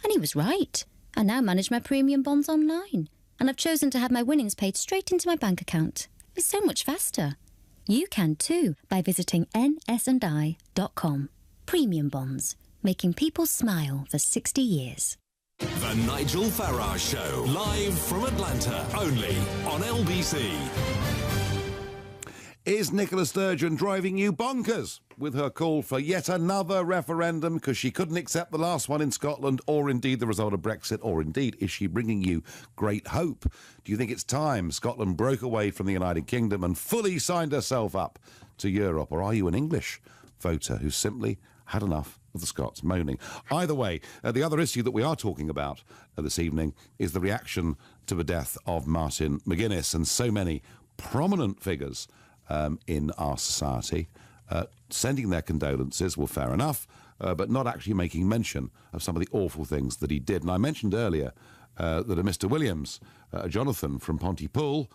And he was right. I now manage my premium bonds online. And I've chosen to have my winnings paid straight into my bank account. It's so much faster. You can too by visiting nsandi.com. Premium bonds, making people smile for 60 years. The Nigel Farage Show, live from Atlanta, only on LBC. Is Nicola Sturgeon driving you bonkers with her call for yet another referendum because she couldn't accept the last one in Scotland, or indeed the result of Brexit, or indeed is she bringing you great hope? Do you think it's time Scotland broke away from the United Kingdom and fully signed herself up to Europe, or are you an English voter who simply had enough of the Scots moaning? Either way, the other issue that we are talking about this evening is the reaction to the death of Martin McGuinness, and so many prominent figures in our society sending their condolences. Well, fair enough, but not actually making mention of some of the awful things that he did. And I mentioned earlier that a Mr. Williams, Jonathan from Pontypool,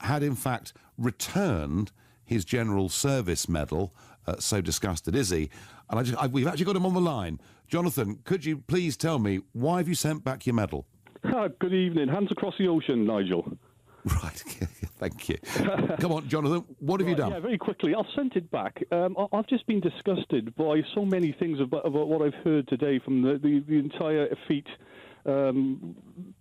had in fact returned his General Service Medal. So disgusted is he. And we've actually got him on the line. Jonathan, could you please tell me, why have you sent back your medal? Good evening. Hands across the ocean, Nigel. Right, thank you. Come on, Jonathan, what have you done? Yeah, very quickly. I've sent it back. I've just been disgusted by so many things about what I've heard today from the entire effete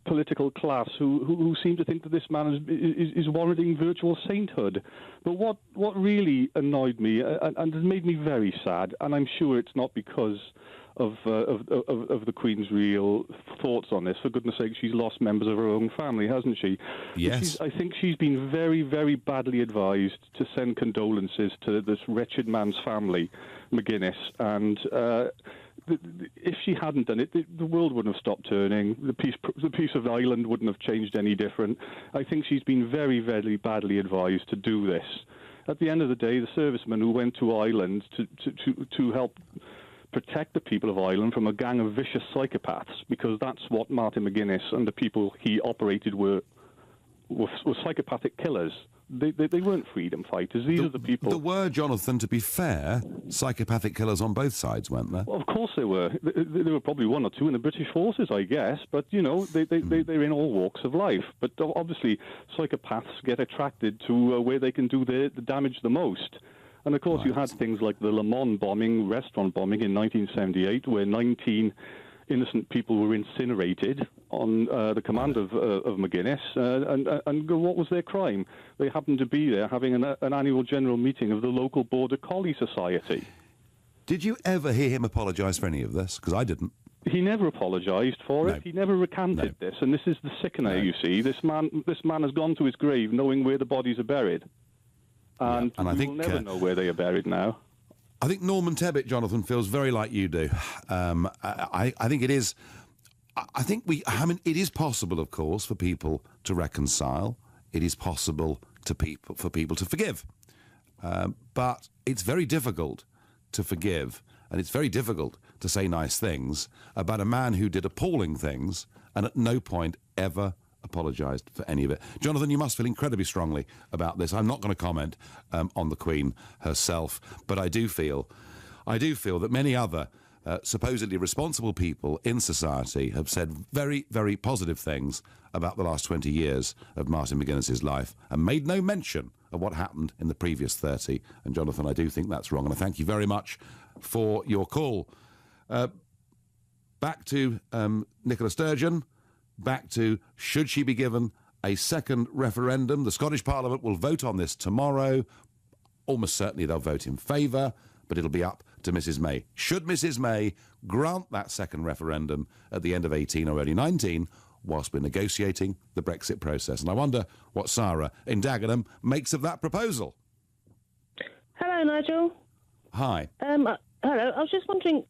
political class who seem to think that this man is warranting virtual sainthood. But what really annoyed me and has made me very sad, and I'm sure it's not because of the Queen's real thoughts on this. For goodness sake, she's lost members of her own family, hasn't she? Yes. I think she's been very, very badly advised to send condolences to this wretched man's family, McGuinness, and if she hadn't done it, the world wouldn't have stopped turning. The peace of Ireland wouldn't have changed any different. I think she's been very, very badly advised to do this. At the end of the day, the servicemen who went to Ireland to help protect the people of Ireland from a gang of vicious psychopaths, because that's what Martin McGuinness and the people he operated were psychopathic killers. They weren't freedom fighters. These are the people. There were, Jonathan, to be fair, psychopathic killers on both sides, weren't there? Well, of course there were. There were probably one or two in the British forces, I guess. But, you know, they're in all walks of life. But obviously, psychopaths get attracted to where they can do the damage the most. And, of course, you had things like the Le Mans bombing, restaurant bombing in 1978, where 19 innocent people were incinerated on the command of McGuinness. And what was their crime? They happened to be there having an annual general meeting of the local Border Collie Society. Did you ever hear him apologise for any of this? Because I didn't. He never apologised for it. He never recanted this. And this is the sickener, you see. This man has gone to his grave knowing where the bodies are buried. And I think we'll never know where they are buried now. I think Norman Tebbit, Jonathan, feels very like you do. I think it is. I mean, it is possible, of course, for people to reconcile. It is possible for people to forgive. But it's very difficult to forgive, and it's very difficult to say nice things about a man who did appalling things and at no point ever apologised for any of it. Jonathan, you must feel incredibly strongly about this. I'm not going to comment on the Queen herself, but I do feel that many other supposedly responsible people in society have said very, very positive things about the last 20 years of Martin McGuinness's life and made no mention of what happened in the previous 30. And Jonathan, I do think that's wrong, and I thank you very much for your call. Back to Nicola Sturgeon, back to should she be given a second referendum? The Scottish Parliament will vote on this tomorrow. Almost certainly they'll vote in favour, but it'll be up to Mrs May. Should Mrs May grant that second referendum at the end of 18 or early 19 whilst we're negotiating the Brexit process? And I wonder what Sarah in Dagenham makes of that proposal. Hello, Nigel. Hi. Hello. I was just wondering,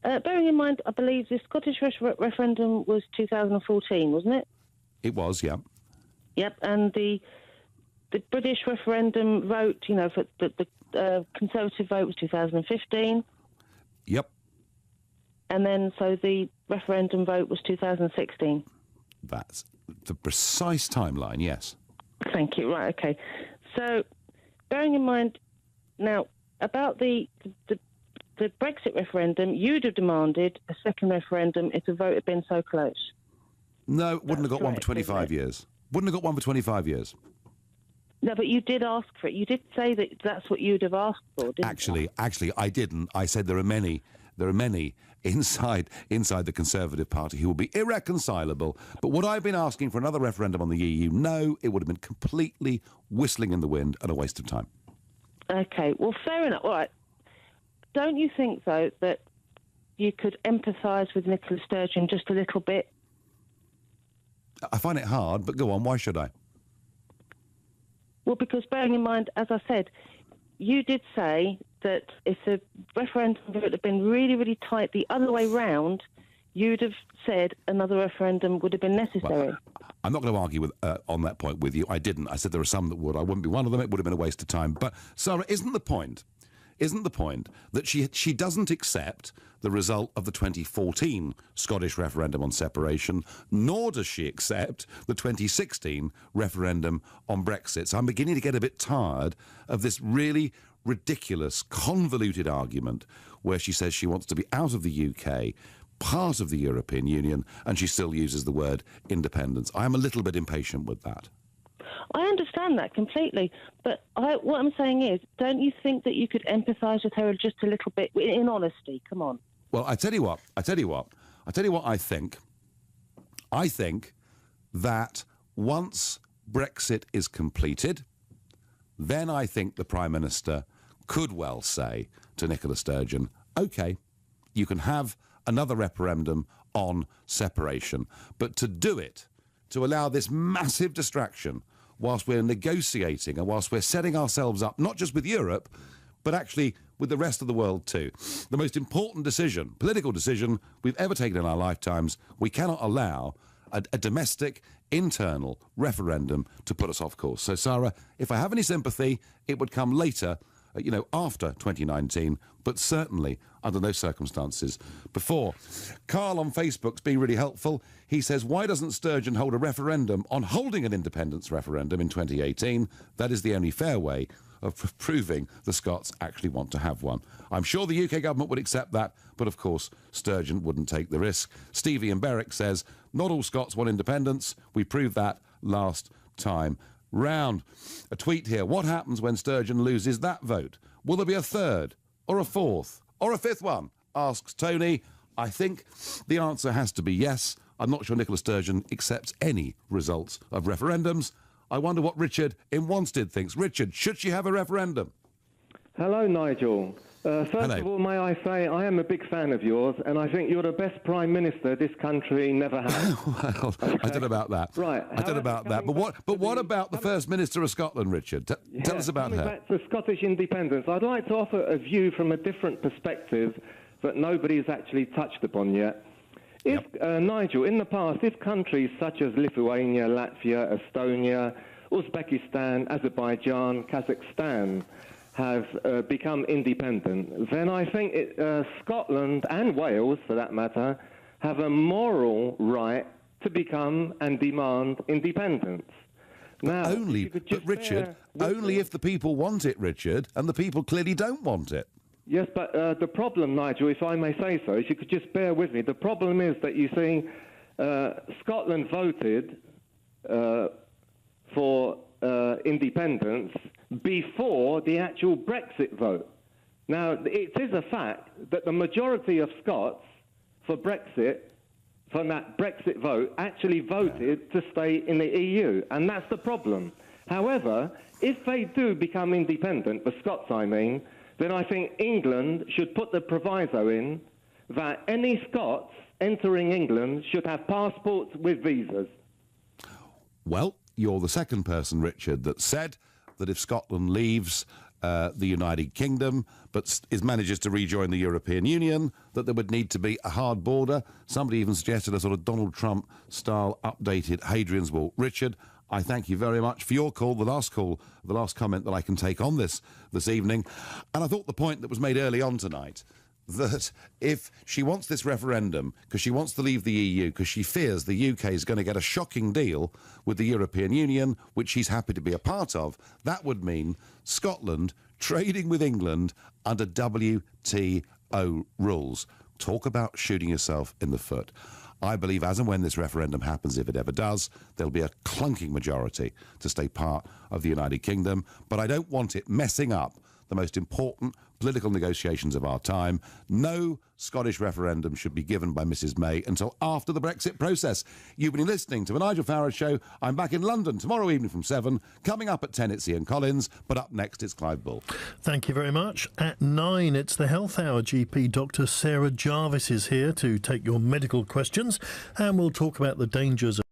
bearing in mind, I believe the Scottish referendum was 2014, wasn't it? It was, yeah. Yep, and the British referendum vote, you know, for the Conservative vote was 2015. Yep. And then, so the referendum vote was 2016. That's the precise timeline, yes. Thank you. Right, okay. So, bearing in mind, now, about the Brexit referendum, you'd have demanded a second referendum if the vote had been so close. No, wouldn't have got one for 25 years. Wouldn't have got one for 25 years. No, but you did ask for it. You did say that that's what you'd have asked for, didn't you? Actually, I didn't. I said there are many inside the Conservative Party who will be irreconcilable. But would I have been asking for another referendum on the EU? No, it would have been completely whistling in the wind and a waste of time. Okay, well, fair enough. All right. Don't you think, though, that you could empathise with Nicola Sturgeon just a little bit? I find it hard, but go on, why should I? Well, because bearing in mind, as I said, you did say that if the referendum vote had been really, really tight the other way round, you'd have said another referendum would have been necessary. Well, I'm not going to argue on that point with you. I didn't. I said there are some that would. I wouldn't be one of them. It would have been a waste of time. But, Sarah, isn't the point that she doesn't accept the result of the 2014 Scottish referendum on separation, nor does she accept the 2016 referendum on Brexit. So I'm beginning to get a bit tired of this really ridiculous, convoluted argument where she says she wants to be out of the UK, part of the European Union, and she still uses the word independence. I am a little bit impatient with that. I understand that completely, but what I'm saying is, don't you think that you could empathise with her just a little bit, in honesty? Come on. Well, I tell you what I think. I think that once Brexit is completed, then I think the Prime Minister could well say to Nicola Sturgeon, OK, you can have another referendum on separation, but to do it, to allow this massive distraction whilst we're negotiating and whilst we're setting ourselves up, not just with Europe, but actually with the rest of the world too. The most important decision, political decision we've ever taken in our lifetimes, we cannot allow a domestic, internal referendum to put us off course. So, Sarah, if I have any sympathy, it would come later, after 2019, but certainly under those circumstances before. Carl on Facebook's been really helpful. He says, why doesn't Sturgeon hold a referendum on holding an independence referendum in 2018? That is the only fair way of proving the Scots actually want to have one. I'm sure the UK government would accept that, but of course Sturgeon wouldn't take the risk. Stevie in Berwick says, not all Scots want independence. We proved that last time round. A tweet here. What happens when Sturgeon loses that vote? Will there be a third or a fourth or a fifth one? Asks Tony. I think the answer has to be yes. I'm not sure Nicola Sturgeon accepts any results of referendums. I wonder what Richard in Wanstead thinks. Richard, should she have a referendum? Hello, Nigel. First of all, may I say I am a big fan of yours, and I think you're the best Prime Minister this country never had. Well, okay. I don't know about that. Right. I don't know about that. But what about the First Minister of Scotland, Richard? Tell us about her. Back to Scottish independence, I'd like to offer a view from a different perspective that nobody's actually touched upon yet. Nigel, in the past, if countries such as Lithuania, Latvia, Estonia, Uzbekistan, Azerbaijan, Kazakhstan have become independent, then I think Scotland and Wales, for that matter, have a moral right to become and demand independence. Now, Richard, only if the people want it, Richard, and the people clearly don't want it. Yes, but the problem, Nigel, if I may say so, if you could just bear with me, the problem is that, you see, Scotland voted for independence before the actual Brexit vote. Now, it is a fact that the majority of Scots for Brexit, from that Brexit vote, actually voted to stay in the EU, and that's the problem. However, if they do become independent, the Scots I mean, then I think England should put the proviso in that any Scots entering England should have passports with visas. Well, you're the second person, Richard, that said that if Scotland leaves the United Kingdom but manages to rejoin the European Union, that there would need to be a hard border. Somebody even suggested a sort of Donald Trump-style updated Hadrian's Wall. Richard, I thank you very much for your call, the last comment that I can take on this evening. And I thought the point that was made early on tonight, that if she wants this referendum because she wants to leave the EU, because she fears the UK is going to get a shocking deal with the European Union, which she's happy to be a part of, that would mean Scotland trading with England under WTO rules. Talk about shooting yourself in the foot. I believe as and when this referendum happens, if it ever does, there'll be a clunking majority to stay part of the United Kingdom. But I don't want it messing up the most important political negotiations of our time. No Scottish referendum should be given by Mrs May until after the Brexit process. You've been listening to The Nigel Farage Show. I'm back in London tomorrow evening from 7. Coming up at 10, it's Ian Collins, but up next, it's Clive Bull. Thank you very much. At 9, it's the Health Hour. GP Dr Sarah Jarvis is here to take your medical questions, and we'll talk about the dangers of